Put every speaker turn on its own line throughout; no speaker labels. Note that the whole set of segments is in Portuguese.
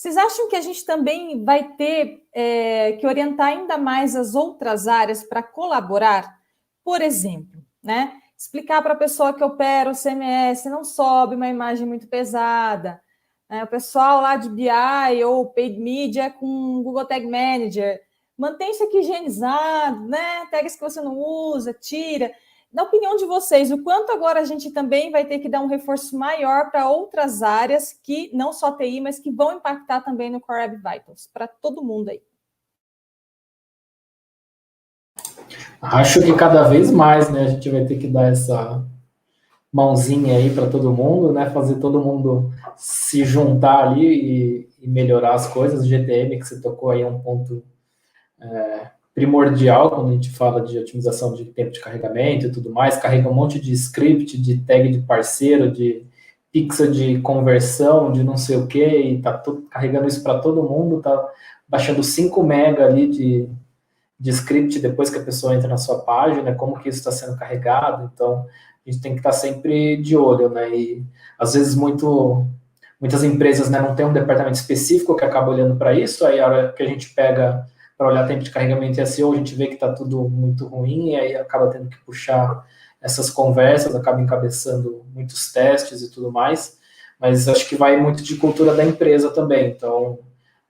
Vocês acham que a gente também vai ter que orientar ainda mais as outras áreas para colaborar? Por exemplo, né? Explicar para a pessoa que opera o CMS, não sobe uma imagem muito pesada. O pessoal lá de BI ou Paid Media com Google Tag Manager, mantém isso aqui higienizado, né? Tags que você não usa, tira. Na opinião de vocês, o quanto agora a gente também vai ter que dar um reforço maior para outras áreas que não só TI, mas que vão impactar também no Core Web Vitals, para todo mundo aí?
Acho que cada vez mais, né, a gente vai ter que dar essa mãozinha aí para todo mundo, né, fazer todo mundo se juntar ali e melhorar as coisas. O GTM que você tocou aí é um ponto primordial quando a gente fala de otimização de tempo de carregamento e tudo mais. Carrega um monte de script, de tag de parceiro, de pixel de conversão, de não sei o que, e tá carregando isso para todo mundo, tá baixando 5 mega ali de script depois que a pessoa entra na sua página, como que isso está sendo carregado. Então, a gente tem que estar sempre de olho, né? E às vezes muitas empresas, né, não tem um departamento específico que acaba olhando para isso, aí a hora que a gente pega para olhar tempo de carregamento e SEO, a gente vê que está tudo muito ruim, e aí acaba tendo que puxar essas conversas, acaba encabeçando muitos testes e tudo mais, mas acho que vai muito de cultura da empresa também. Então,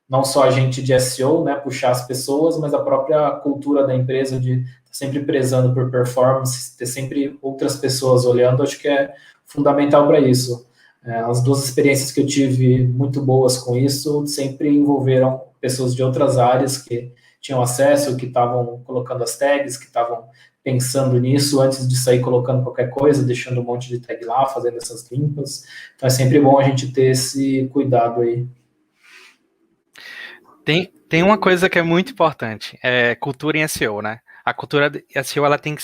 não só a gente de SEO, né, puxar as pessoas, mas a própria cultura da empresa de estar sempre prezando por performance, ter sempre outras pessoas olhando, acho que é fundamental para isso. As duas experiências que eu tive muito boas com isso sempre envolveram pessoas de outras áreas que tinham acesso, que estavam colocando as tags, que estavam pensando nisso antes de sair colocando qualquer coisa, deixando um monte de tag lá, fazendo essas limpas. Então é sempre bom a gente ter esse cuidado aí.
Tem uma coisa que é muito importante, é cultura em SEO, né? A cultura de SEO ela tem que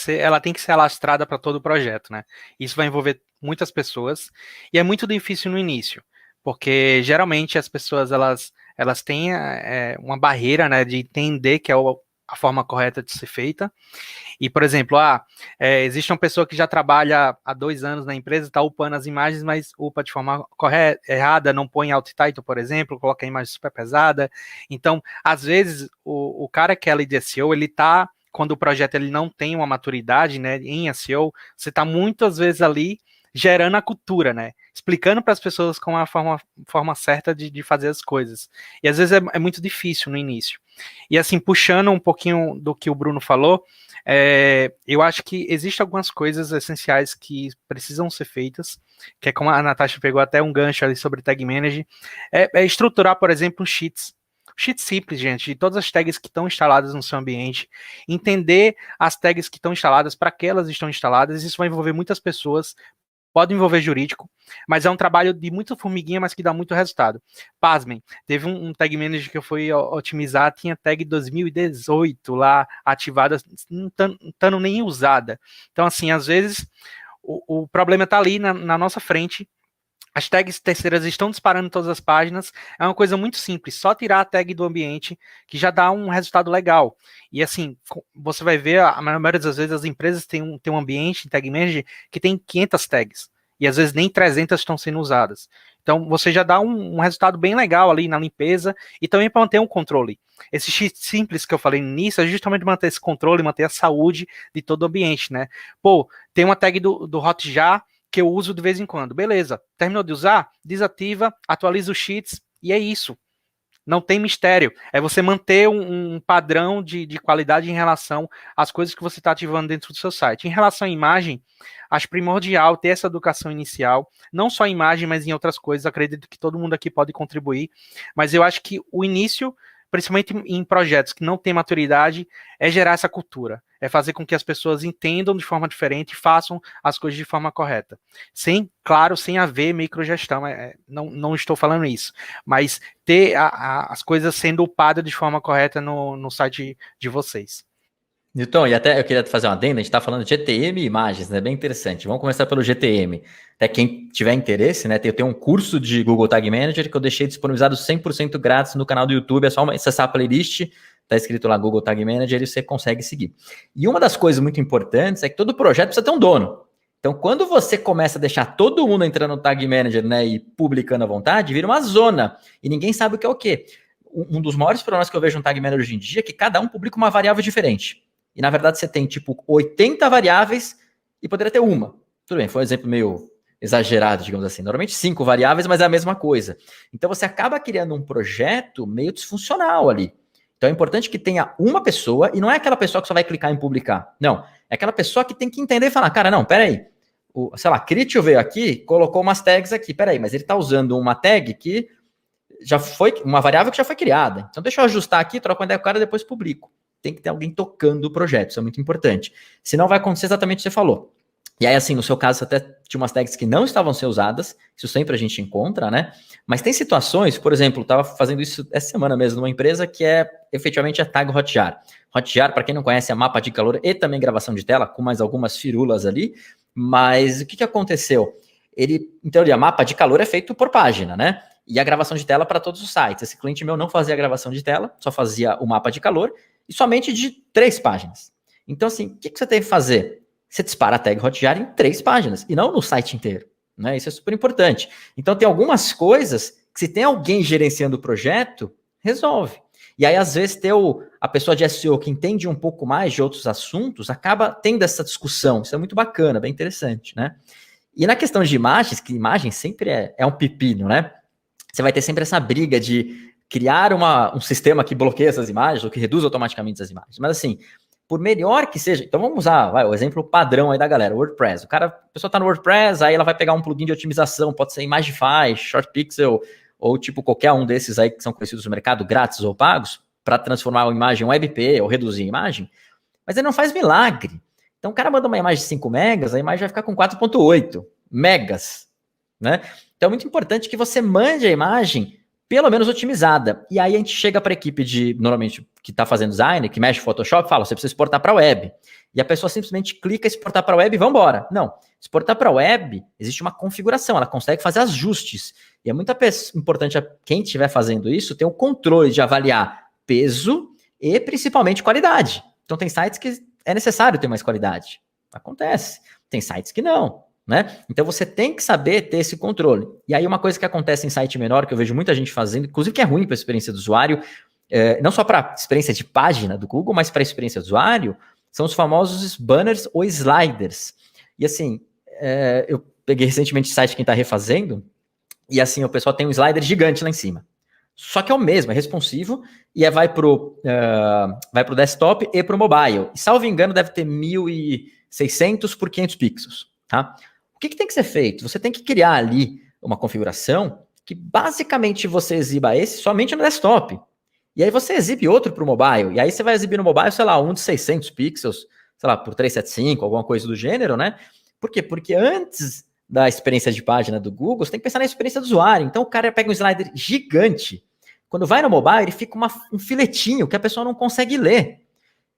ser alastrada para todo o projeto, né? Isso vai envolver muitas pessoas e é muito difícil no início, porque geralmente as pessoas elas têm uma barreira, né, de entender que é a forma correta de ser feita. E, por exemplo, existe uma pessoa que já trabalha há 2 anos na empresa, está upando as imagens, mas upa de forma errada, não põe alt title, por exemplo, coloca a imagem super pesada. Então, às vezes, o cara que é lead SEO, ele está, quando o projeto ele não tem uma maturidade, né, em SEO, você está muitas vezes ali gerando a cultura, né? Explicando para as pessoas como a forma certa de fazer as coisas. E às vezes é muito difícil no início. E assim, puxando um pouquinho do que o Bruno falou, eu acho que existem algumas coisas essenciais que precisam ser feitas, que é como a Natasha pegou até um gancho ali sobre Tag Manager, estruturar, por exemplo, sheets simples, gente, de todas as tags que estão instaladas no seu ambiente, entender as tags que estão instaladas, para que elas estão instaladas, isso vai envolver muitas pessoas, pode envolver jurídico, mas é um trabalho de muita formiguinha, mas que dá muito resultado. Pasmem, teve um tag manager que eu fui otimizar, tinha tag 2018 lá ativada, não estando nem usada. Então, assim, às vezes o problema está ali na nossa frente. As tags terceiras estão disparando em todas as páginas. É uma coisa muito simples, só tirar a tag do ambiente, que já dá um resultado legal. E assim, você vai ver, a maioria das vezes as empresas têm um ambiente em Tag Manager que tem 500 tags. E às vezes nem 300 estão sendo usadas. Então você já dá um resultado bem legal ali na limpeza e também para manter um controle. Esse sheet simples que eu falei no início é justamente manter esse controle, manter a saúde de todo o ambiente, né? Pô, tem uma tag do Hotjar que eu uso de vez em quando. Beleza, terminou de usar? Desativa, atualiza os sheets e é isso. Não tem mistério. É você manter um padrão de qualidade em relação às coisas que você está ativando dentro do seu site. Em relação à imagem, acho primordial ter essa educação inicial, não só em imagem, mas em outras coisas. Acredito que todo mundo aqui pode contribuir, mas eu acho que o início, principalmente em projetos que não têm maturidade, é gerar essa cultura. É fazer com que as pessoas entendam de forma diferente e façam as coisas de forma correta. Claro, sem haver microgestão, não estou falando isso, mas ter as coisas sendo upadas de forma correta no site de vocês.
Newton, e até eu queria fazer uma adenda, a gente está falando de GTM e imagens, né? Bem interessante. Vamos começar pelo GTM. Até quem tiver interesse, né? Eu tenho um curso de Google Tag Manager que eu deixei disponibilizado 100% grátis no canal do YouTube, é só acessar a playlist, tá escrito lá Google Tag Manager e você consegue seguir. E uma das coisas muito importantes é que todo projeto precisa ter um dono. Então, quando você começa a deixar todo mundo entrando no Tag Manager, né, e publicando à vontade, vira uma zona. E ninguém sabe o que é o quê. Um dos maiores problemas que eu vejo no Tag Manager hoje em dia é que cada um publica uma variável diferente. E, na verdade, você tem, tipo, 80 variáveis e poderia ter uma. Tudo bem, foi um exemplo meio exagerado, digamos assim. Normalmente 5 variáveis, mas é a mesma coisa. Então, você acaba criando um projeto meio disfuncional ali. Então, é importante que tenha uma pessoa, e não é aquela pessoa que só vai clicar em publicar. Não, é aquela pessoa que tem que entender e falar, cara, não, peraí, sei lá, Critio veio aqui, colocou umas tags aqui, peraí, mas ele está usando uma tag que já foi, uma variável que já foi criada. Então, deixa eu ajustar aqui, troco uma ideia com o cara e depois publico. Tem que ter alguém tocando o projeto, isso é muito importante. Senão vai acontecer exatamente o que você falou. E aí, assim, no seu caso, até tinha umas tags que não estavam sendo usadas, isso sempre a gente encontra, né? Mas tem situações, por exemplo, estava fazendo isso essa semana mesmo, numa empresa que é efetivamente a tag Hotjar. Hotjar, para quem não conhece, é mapa de calor e também gravação de tela, com mais algumas firulas ali. Mas o que aconteceu? Ele, em teoria, mapa de calor é feito por página, né? E a gravação de tela para todos os sites. Esse cliente meu não fazia a gravação de tela, só fazia o mapa de calor, e somente de 3 páginas. Então, assim, o que você tem que fazer? Você dispara a tag Hotjar em 3 páginas, e não no site inteiro. Né? Isso é super importante. Então, tem algumas coisas que, se tem alguém gerenciando o projeto, resolve. E aí, às vezes, ter a pessoa de SEO que entende um pouco mais de outros assuntos, acaba tendo essa discussão. Isso é muito bacana, bem interessante, né? E na questão de imagens, que imagem sempre é um pepino, né? Você vai ter sempre essa briga de criar um sistema que bloqueia essas imagens ou que reduz automaticamente as imagens. Mas assim, por melhor que seja, então vamos usar o exemplo padrão aí da galera, WordPress. A pessoa está no WordPress, aí ela vai pegar um plugin de otimização, pode ser Imagify, ShortPixel, ou tipo qualquer um desses aí que são conhecidos no mercado, grátis ou pagos, para transformar uma imagem em WebP ou reduzir a imagem, mas ele não faz milagre. Então o cara manda uma imagem de 5 megas, a imagem vai ficar com 4.8 megas, né? Então é muito importante que você mande a imagem pelo menos otimizada. E aí a gente chega para a equipe normalmente, que está fazendo design, que mexe Photoshop, fala, você precisa exportar para a web. E a pessoa simplesmente clica exportar para a web e vamos embora. Não, exportar para a web, existe uma configuração, ela consegue fazer ajustes. E é muito importante quem estiver fazendo isso ter o controle de avaliar peso e principalmente qualidade. Então tem sites que é necessário ter mais qualidade. Acontece. Tem sites que não. Né? Então você tem que saber ter esse controle. E aí uma coisa que acontece em site menor, que eu vejo muita gente fazendo, inclusive que é ruim para a experiência do usuário, não só para a experiência de página do Google, mas para a experiência do usuário, são os famosos banners ou sliders. E assim, eu peguei recentemente o site que está refazendo, e assim, o pessoal tem um slider gigante lá em cima. Só que é o mesmo, é responsivo, e vai para o desktop e para o mobile. E salvo engano, deve ter 1.600 por 500 pixels. Tá? O que tem que ser feito? Você tem que criar ali uma configuração que basicamente você exiba esse somente no desktop. E aí você exibe outro para o mobile. E aí você vai exibir no mobile, sei lá, um de 600 pixels, sei lá, por 375, alguma coisa do gênero, né? Por quê? Porque antes da experiência de página do Google, você tem que pensar na experiência do usuário. Então o cara pega um slider gigante. Quando vai no mobile, ele fica um filetinho que a pessoa não consegue ler.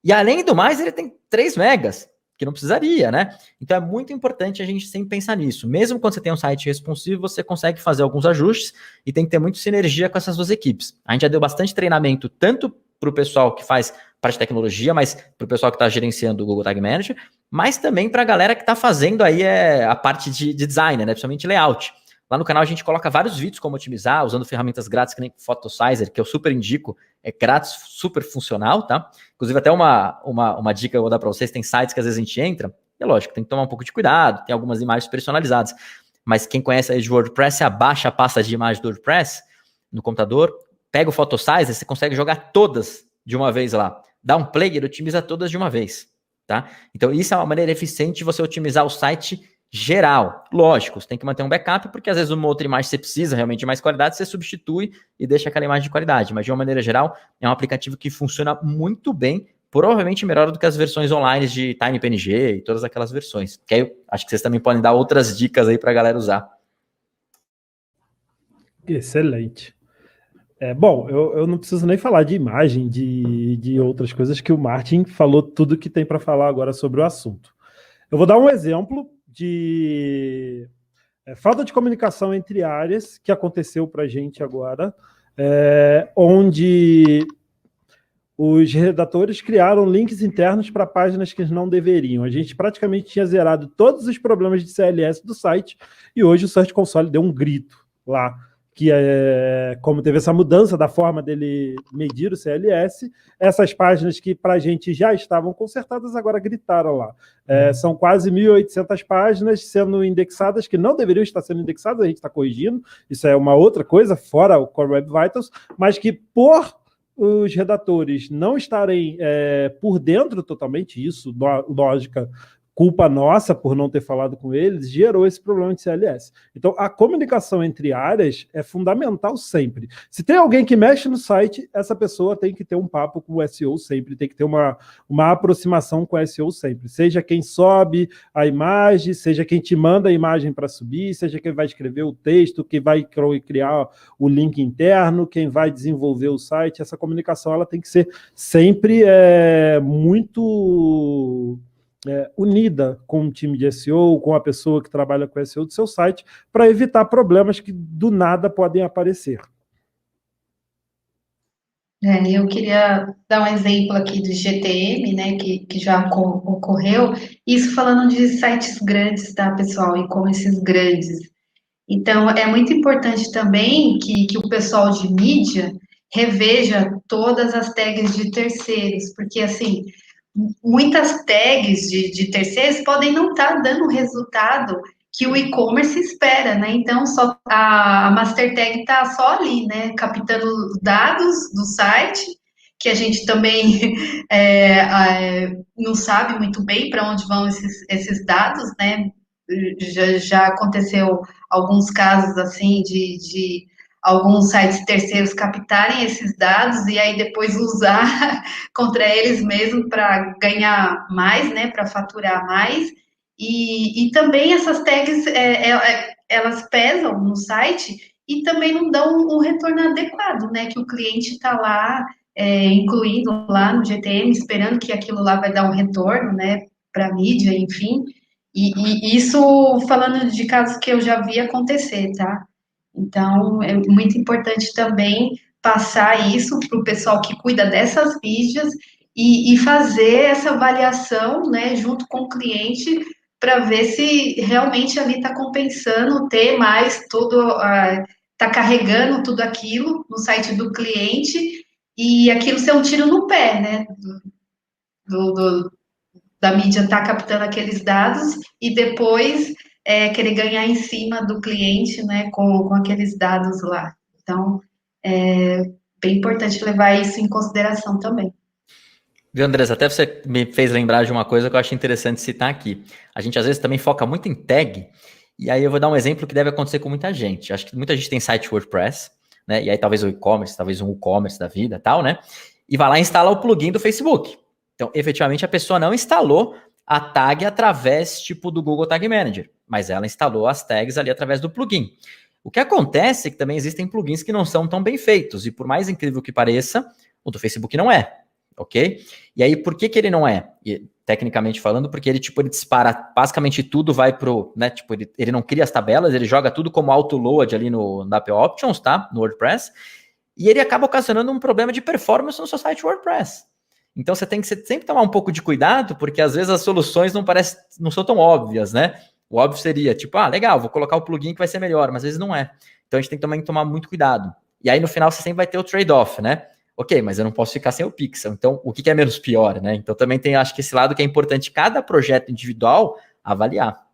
E além do mais, ele tem 3 megas. Que não precisaria, né? Então é muito importante a gente sempre pensar nisso. Mesmo quando você tem um site responsivo, você consegue fazer alguns ajustes e tem que ter muita sinergia com essas duas equipes. A gente já deu bastante treinamento, tanto para o pessoal que faz parte de tecnologia, mas para o pessoal que está gerenciando o Google Tag Manager, mas também para a galera que está fazendo aí a parte de design, né? Principalmente layout. Lá no canal a gente coloca vários vídeos como otimizar, usando ferramentas grátis que nem Photosizer, que eu super indico, é grátis, super funcional, tá? Inclusive até uma dica que eu vou dar para vocês, tem sites que às vezes a gente entra, é lógico, tem que tomar um pouco de cuidado, tem algumas imagens personalizadas, mas quem conhece aí de WordPress, abaixa a pasta de imagem do WordPress no computador, pega o Photosizer, você consegue jogar todas de uma vez lá, dá um play, ele otimiza todas de uma vez, tá? Então isso é uma maneira eficiente de você otimizar o site geral. Lógico, você tem que manter um backup, porque às vezes uma outra imagem você precisa realmente de mais qualidade, você substitui e deixa aquela imagem de qualidade. Mas de uma maneira geral, é um aplicativo que funciona muito bem, provavelmente melhor do que as versões online de TinyPNG e todas aquelas versões. Que aí eu acho que vocês também podem dar outras dicas aí para a galera usar.
Excelente. Bom, eu não preciso nem falar de imagem, de outras coisas, que o Martin falou tudo que tem para falar agora sobre o assunto. Eu vou dar um exemplo de falta de comunicação entre áreas que aconteceu para a gente agora, onde os redatores criaram links internos para páginas que não deveriam. A gente praticamente tinha zerado todos os problemas de CLS do site e hoje o Search Console deu um grito lá, que como teve essa mudança da forma dele medir o CLS, essas páginas que para a gente já estavam consertadas, agora gritaram lá. São quase 1.800 páginas sendo indexadas, que não deveriam estar sendo indexadas, a gente está corrigindo, isso é uma outra coisa, fora o Core Web Vitals, mas que por os redatores não estarem por dentro totalmente, isso, lógica, culpa nossa por não ter falado com eles, gerou esse problema de CLS. Então, a comunicação entre áreas é fundamental sempre. Se tem alguém que mexe no site, essa pessoa tem que ter um papo com o SEO sempre, tem que ter uma aproximação com o SEO sempre. Seja quem sobe a imagem, seja quem te manda a imagem para subir, seja quem vai escrever o texto, quem vai criar o link interno, quem vai desenvolver o site. Essa comunicação ela tem que ser sempre muito... unida com o time de SEO, com a pessoa que trabalha com SEO do seu site, para evitar problemas que do nada podem aparecer.
Eu queria dar um exemplo aqui do GTM, né, que já ocorreu, isso falando de sites grandes, tá, pessoal, e-commerces grandes. Então, é muito importante também que o pessoal de mídia reveja todas as tags de terceiros, porque, assim, muitas tags de terceiros podem não estar dando o resultado que o e-commerce espera, né? Então, só a master tag está só ali, né? Captando os dados do site, que a gente também não sabe muito bem para onde vão esses dados, né? Já aconteceu alguns casos assim de alguns sites terceiros captarem esses dados e aí depois usar contra eles mesmo para ganhar mais, né, para faturar mais. E também essas tags, elas pesam no site e também não dão um retorno adequado, né, que o cliente está lá incluindo lá no GTM, esperando que aquilo lá vai dar um retorno, né, para a mídia, enfim. E isso falando de casos que eu já vi acontecer, tá? Então, é muito importante também passar isso para o pessoal que cuida dessas mídias e fazer essa avaliação, né, junto com o cliente, para ver se realmente ali está compensando ter mais tudo, está carregando tudo aquilo no site do cliente e aquilo ser um tiro no pé, né, da mídia estar captando aqueles dados e depois querer ganhar em cima do cliente, né, com aqueles dados lá. Então, é bem importante levar isso em consideração também.
Viu, Andressa, até você me fez lembrar de uma coisa que eu acho interessante citar aqui. A gente às vezes também foca muito em tag, e aí eu vou dar um exemplo que deve acontecer com muita gente. Acho que muita gente tem site WordPress, né, e aí talvez o e-commerce, talvez um WooCommerce da vida, tal, né, e vai lá e instala o plugin do Facebook. Então, efetivamente, a pessoa não instalou a tag através, tipo, do Google Tag Manager, mas ela instalou as tags ali através do plugin. O que acontece é que também existem plugins que não são tão bem feitos, e por mais incrível que pareça, o do Facebook não é, ok? E aí, por que ele não é? E, tecnicamente falando, porque ele dispara, basicamente tudo vai pro, né, tipo, ele não cria as tabelas, ele joga tudo como auto-load ali na API Options, tá? No WordPress, e ele acaba ocasionando um problema de performance no seu site WordPress. Então, você tem que sempre tomar um pouco de cuidado, porque às vezes as soluções não são tão óbvias, né? O óbvio seria, tipo, legal, vou colocar o plugin que vai ser melhor, mas às vezes não é. Então, a gente tem que também tomar muito cuidado. E aí, no final, você sempre vai ter o trade-off, né? Ok, mas eu não posso ficar sem o pixel. Então, o que é menos pior, né? Então, também tem, acho que esse lado que é importante, cada projeto individual, avaliar.